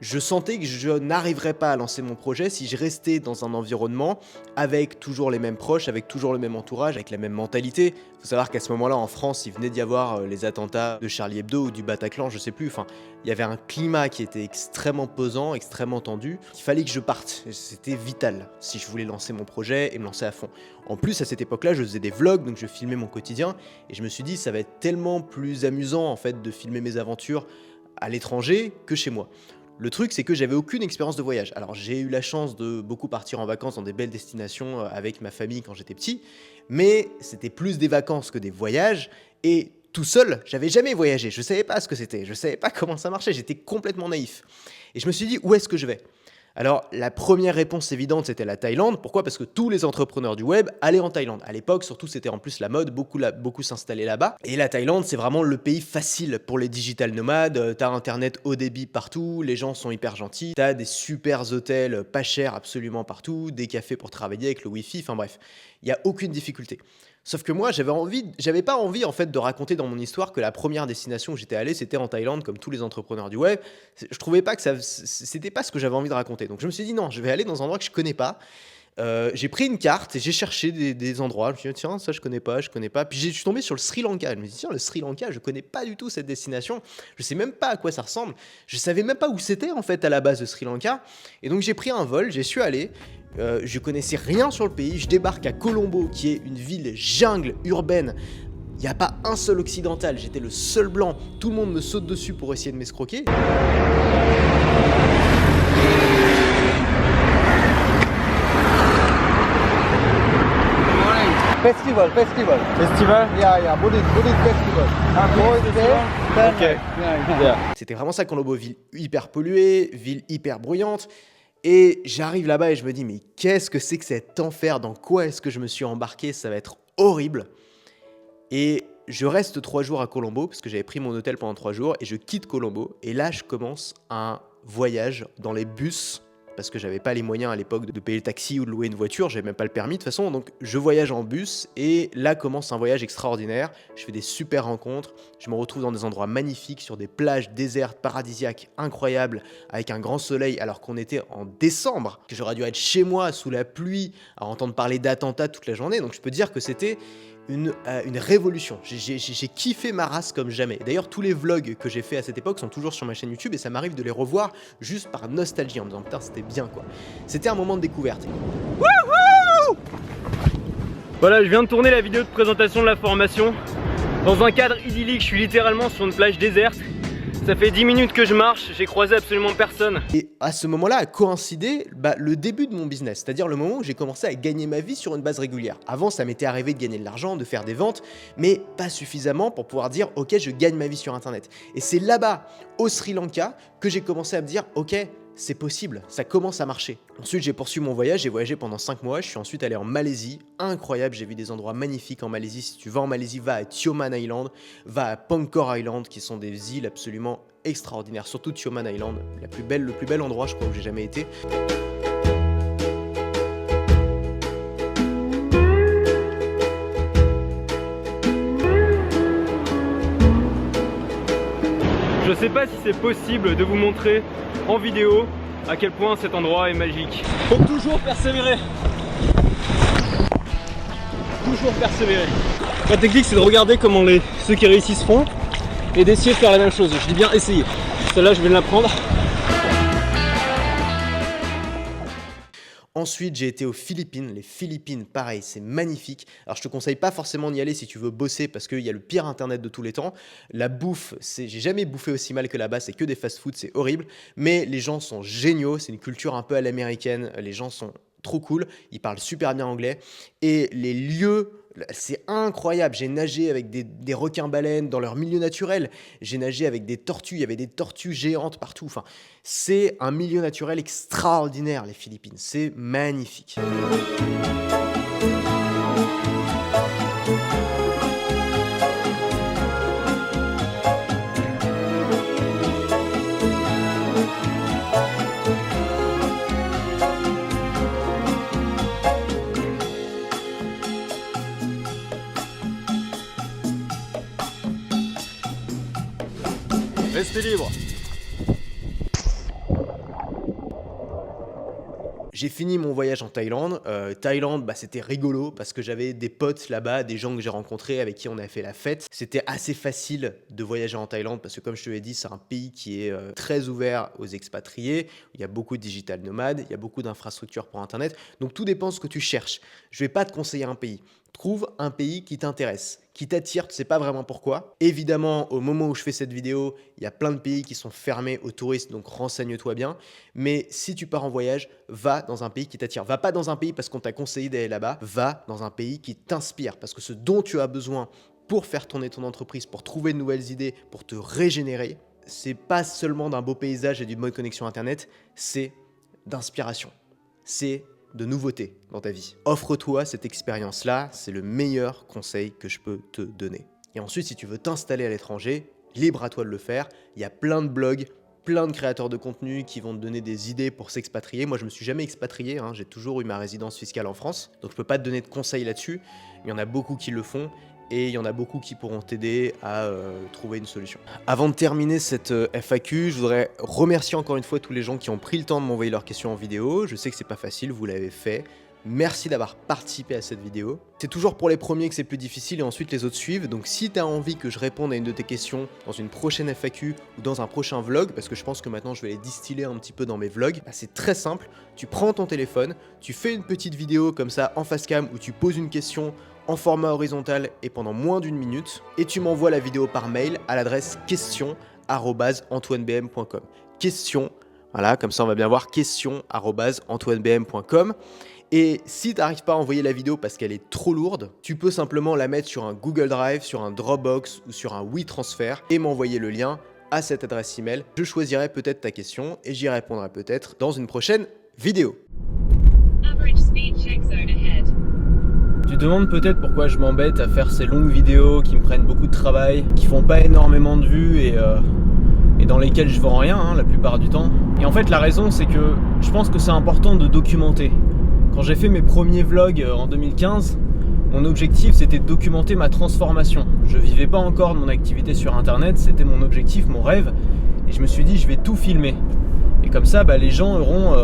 Je sentais que je n'arriverais pas à lancer mon projet si je restais dans un environnement avec toujours les mêmes proches, avec toujours le même entourage, avec la même mentalité. Il faut savoir qu'à ce moment-là, en France, il venait d'y avoir les attentats de Charlie Hebdo ou du Bataclan, je sais plus. Enfin, il y avait un climat qui était extrêmement pesant, extrêmement tendu. Il fallait que je parte. C'était vital si je voulais lancer mon projet et me lancer à fond. En plus, à cette époque-là, je faisais des vlogs, donc je filmais mon quotidien. Et je me suis dit, ça va être tellement plus amusant en fait de filmer mes aventures à l'étranger que chez moi. Le truc, c'est que j'avais aucune expérience de voyage. Alors, j'ai eu la chance de beaucoup partir en vacances dans des belles destinations avec ma famille quand j'étais petit, mais c'était plus des vacances que des voyages, et tout seul, j'avais jamais voyagé, je savais pas ce que c'était, je savais pas comment ça marchait, j'étais complètement naïf. Et je me suis dit, où est-ce que je vais ? Alors, la première réponse évidente, c'était la Thaïlande. Pourquoi ? Parce que tous les entrepreneurs du web allaient en Thaïlande. À l'époque, surtout, c'était en plus la mode, beaucoup s'installaient là-bas. Et la Thaïlande, c'est vraiment le pays facile pour les digital nomades. T'as Internet haut débit partout, les gens sont hyper gentils, t'as des super hôtels pas chers absolument partout, des cafés pour travailler avec le Wi-Fi, enfin bref, il n'y a aucune difficulté. Sauf que moi, j'avais pas envie en fait de raconter dans mon histoire que la première destination où j'étais allé, c'était en Thaïlande, comme tous les entrepreneurs du web. Je trouvais pas que c'était pas ce que j'avais envie de raconter. Donc je me suis dit non, je vais aller dans un endroit que je connais pas. J'ai pris une carte et j'ai cherché des endroits. Je me suis dit tiens, ça je connais pas. Puis je suis tombé sur le Sri Lanka. Je me suis dit tiens, le Sri Lanka, je connais pas du tout cette destination. Je sais même pas à quoi ça ressemble. Je savais même pas où c'était en fait à la base de Sri Lanka. Et donc j'ai pris un vol, j'y suis allé. Je connaissais rien sur le pays, je débarque à Colombo qui est une ville jungle urbaine, il n'y a pas un seul occidental, j'étais le seul blanc, tout le monde me saute dessus pour essayer de m'escroquer. Festival. Yeah, Buddhist festival. Okay. C'était vraiment ça Colombo, ville hyper polluée, ville hyper bruyante. Et j'arrive là-bas et je me dis, mais qu'est-ce que c'est que cet enfer ? Dans quoi est-ce que je me suis embarqué ? Ça va être horrible. Et je reste 3 jours à Colombo, parce que j'avais pris mon hôtel pendant 3 jours, et je quitte Colombo. Et là, je commence un voyage dans les bus, parce que j'avais pas les moyens à l'époque de payer le taxi ou de louer une voiture, j'avais même pas le permis de toute façon, donc je voyage en bus, et là commence un voyage extraordinaire. Je fais des super rencontres, je me retrouve dans des endroits magnifiques, sur des plages désertes, paradisiaques, incroyables, avec un grand soleil, alors qu'on était en décembre, que j'aurais dû être chez moi, sous la pluie, à entendre parler d'attentats toute la journée, donc je peux dire que c'était une révolution. J'ai kiffé ma race comme jamais. D'ailleurs, tous les vlogs que j'ai fait à cette époque sont toujours sur ma chaîne YouTube et ça m'arrive de les revoir juste par nostalgie en me disant putain, c'était bien quoi. C'était un moment de découverte. Wouhou! Voilà, je viens de tourner la vidéo de présentation de la formation. Dans un cadre idyllique, je suis littéralement sur une plage déserte. Ça fait 10 minutes que je marche, j'ai croisé absolument personne. Et à ce moment-là a coïncidé le début de mon business, c'est-à-dire le moment où j'ai commencé à gagner ma vie sur une base régulière. Avant, ça m'était arrivé de gagner de l'argent, de faire des ventes, mais pas suffisamment pour pouvoir dire « Ok, je gagne ma vie sur Internet ». Et c'est là-bas, au Sri Lanka, que j'ai commencé à me dire « Ok, c'est possible, ça commence à marcher ». Ensuite, j'ai poursuivi mon voyage, j'ai voyagé pendant 5 mois, je suis ensuite allé en Malaisie, incroyable, j'ai vu des endroits magnifiques en Malaisie. Si tu vas en Malaisie, va à Tioman Island, va à Pankor Island, qui sont des îles absolument extraordinaires, surtout Tioman Island, le plus bel endroit je crois où j'ai jamais été. Je sais pas si c'est possible de vous montrer en vidéo à quel point cet endroit est magique. Faut toujours persévérer. Toujours persévérer. La technique c'est de regarder comment ceux qui réussissent font et d'essayer de faire la même chose. Je dis bien essayer. Celle-là je vais l'apprendre. Ensuite, j'ai été aux Philippines. Les Philippines, pareil, c'est magnifique. Alors, je te conseille pas forcément d'y aller si tu veux bosser parce qu'il y a le pire internet de tous les temps. La bouffe, j'ai jamais bouffé aussi mal que là-bas. C'est que des fast-food, c'est horrible. Mais les gens sont géniaux. C'est une culture un peu à l'américaine. Les gens sont trop cool. Ils parlent super bien anglais. Et les lieux, c'est incroyable. J'ai nagé avec des requins-baleines dans leur milieu naturel. J'ai nagé avec des tortues. Il y avait des tortues géantes partout. Enfin, c'est un milieu naturel extraordinaire, les Philippines. C'est magnifique. Restez libre. J'ai fini mon voyage en Thaïlande. Thaïlande, bah, c'était rigolo parce que j'avais des potes là-bas, des gens que j'ai rencontrés avec qui on a fait la fête. C'était assez facile de voyager en Thaïlande parce que comme je te l'ai dit, c'est un pays qui est très ouvert aux expatriés. Il y a beaucoup de digital nomades, il y a beaucoup d'infrastructures pour Internet. Donc tout dépend de ce que tu cherches. Je vais pas te conseiller un pays. Trouve un pays qui t'intéresse, qui t'attire, tu sais pas vraiment pourquoi. Évidemment, au moment où je fais cette vidéo, il y a plein de pays qui sont fermés aux touristes, donc renseigne-toi bien. Mais si tu pars en voyage, va dans un pays qui t'attire. Va pas dans un pays parce qu'on t'a conseillé d'aller là-bas, va dans un pays qui t'inspire. Parce que ce dont tu as besoin pour faire tourner ton entreprise, pour trouver de nouvelles idées, pour te régénérer, c'est pas seulement d'un beau paysage et d'une bonne connexion Internet, c'est d'inspiration. C'est de nouveautés dans ta vie. Offre-toi cette expérience-là, c'est le meilleur conseil que je peux te donner. Et ensuite, si tu veux t'installer à l'étranger, libre à toi de le faire. Il y a plein de blogs, plein de créateurs de contenu qui vont te donner des idées pour s'expatrier. Moi, je me suis jamais expatrié, j'ai toujours eu ma résidence fiscale en France, donc je peux pas te donner de conseils là-dessus, mais il y en a beaucoup qui le font. Et il y en a beaucoup qui pourront t'aider à trouver une solution. Avant de terminer cette FAQ, je voudrais remercier encore une fois tous les gens qui ont pris le temps de m'envoyer leurs questions en vidéo. Je sais que c'est pas facile, vous l'avez fait. Merci d'avoir participé à cette vidéo. C'est toujours pour les premiers que c'est plus difficile et ensuite les autres suivent. Donc si tu as envie que je réponde à une de tes questions dans une prochaine FAQ ou dans un prochain vlog, parce que je pense que maintenant je vais les distiller un petit peu dans mes vlogs, bah c'est très simple. Tu prends ton téléphone, tu fais une petite vidéo comme ça en face cam où tu poses une question en format horizontal et pendant moins d'1 minute, et tu m'envoies la vidéo par mail à l'adresse question@antoinebm.com. Question, voilà, comme ça on va bien voir, question@antoinebm.com. Et si tu n'arrives pas à envoyer la vidéo parce qu'elle est trop lourde, tu peux simplement la mettre sur un Google Drive, sur un Dropbox ou sur un WeTransfer et m'envoyer le lien à cette adresse email. Je choisirai peut-être ta question et j'y répondrai peut-être dans une prochaine vidéo. Tu te demandes peut-être pourquoi je m'embête à faire ces longues vidéos qui me prennent beaucoup de travail, qui font pas énormément de vues et dans lesquelles je vends rien la plupart du temps. Et en fait la raison c'est que je pense que c'est important de documenter. Quand j'ai fait mes premiers vlogs en 2015, mon objectif c'était de documenter ma transformation. Je vivais pas encore de mon activité sur internet, c'était mon objectif, mon rêve. Et je me suis dit je vais tout filmer. Et comme ça les gens auront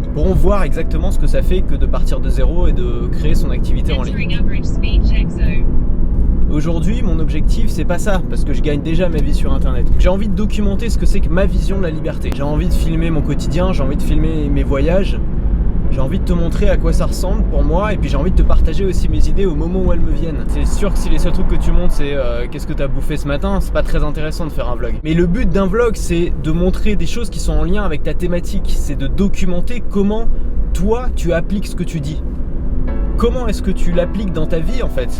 ils pourront voir exactement ce que ça fait que de partir de zéro et de créer son activité en ligne. Aujourd'hui, mon objectif, c'est pas ça, parce que je gagne déjà ma vie sur internet. J'ai envie de documenter ce que c'est que ma vision de la liberté. J'ai envie de filmer mon quotidien, j'ai envie de filmer mes voyages. J'ai envie de te montrer à quoi ça ressemble pour moi et puis j'ai envie de te partager aussi mes idées au moment où elles me viennent. C'est sûr que si les seuls trucs que tu montres c'est qu'est-ce que tu as bouffé ce matin, c'est pas très intéressant de faire un vlog. Mais le but d'un vlog c'est de montrer des choses qui sont en lien avec ta thématique, c'est de documenter comment toi tu appliques ce que tu dis. Comment est-ce que tu l'appliques dans ta vie en fait?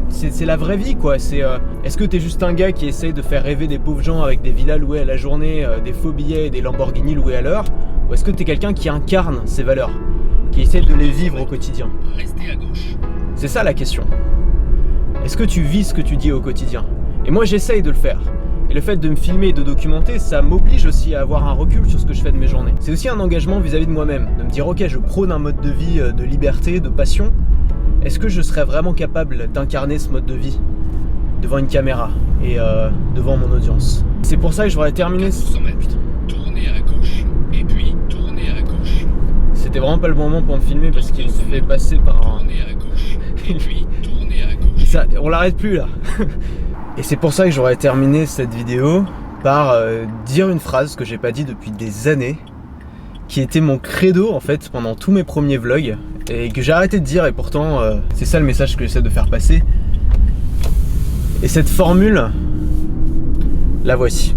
C'est la vraie vie quoi, est-ce que t'es juste un gars qui essaye de faire rêver des pauvres gens avec des villas louées à la journée, des faux billets et des Lamborghini loués à l'heure? Ou est-ce que t'es quelqu'un qui incarne ces valeurs, qui essaie de les vivre au quotidien? Restez à gauche. C'est ça la question. Est-ce que tu vis ce que tu dis au quotidien? Et moi j'essaye de le faire. Et le fait de me filmer et de documenter, ça m'oblige aussi à avoir un recul sur ce que je fais de mes journées. C'est aussi un engagement vis-à-vis de moi-même, de me dire ok, je prône un mode de vie de liberté, de passion. Est-ce que je serais vraiment capable d'incarner ce mode de vie devant une caméra et devant mon audience? C'est pour ça que je voudrais terminer... Tournez à gauche, et puis tournez à gauche. C'était vraiment pas le bon moment pour me filmer parce qu'il me fait passer par un... Tournez à gauche, et puis tournez à gauche. Ça, on l'arrête plus là. Et c'est pour ça que j'aurais terminé cette vidéo par dire une phrase que j'ai pas dit depuis des années, qui était mon credo en fait pendant tous mes premiers vlogs et que j'ai arrêté de dire, et pourtant c'est ça le message que j'essaie de faire passer. Et cette formule, la voici.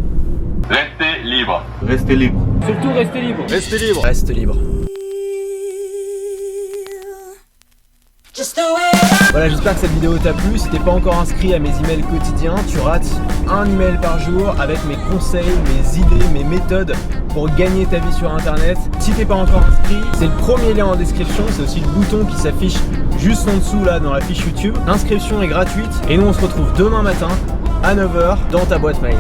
Restez libre. Restez libre. Surtout restez libre. Restez libre. Reste libre. Voilà, j'espère que cette vidéo t'a plu. Si t'es pas encore inscrit à mes emails quotidiens, tu rates un email par jour avec mes conseils, mes idées, mes méthodes pour gagner ta vie sur internet. Si t'es pas encore inscrit, c'est le premier lien en description, c'est aussi le bouton qui s'affiche juste en dessous là dans la fiche YouTube. L'inscription est gratuite et nous on se retrouve demain matin à 9h dans ta boîte mail.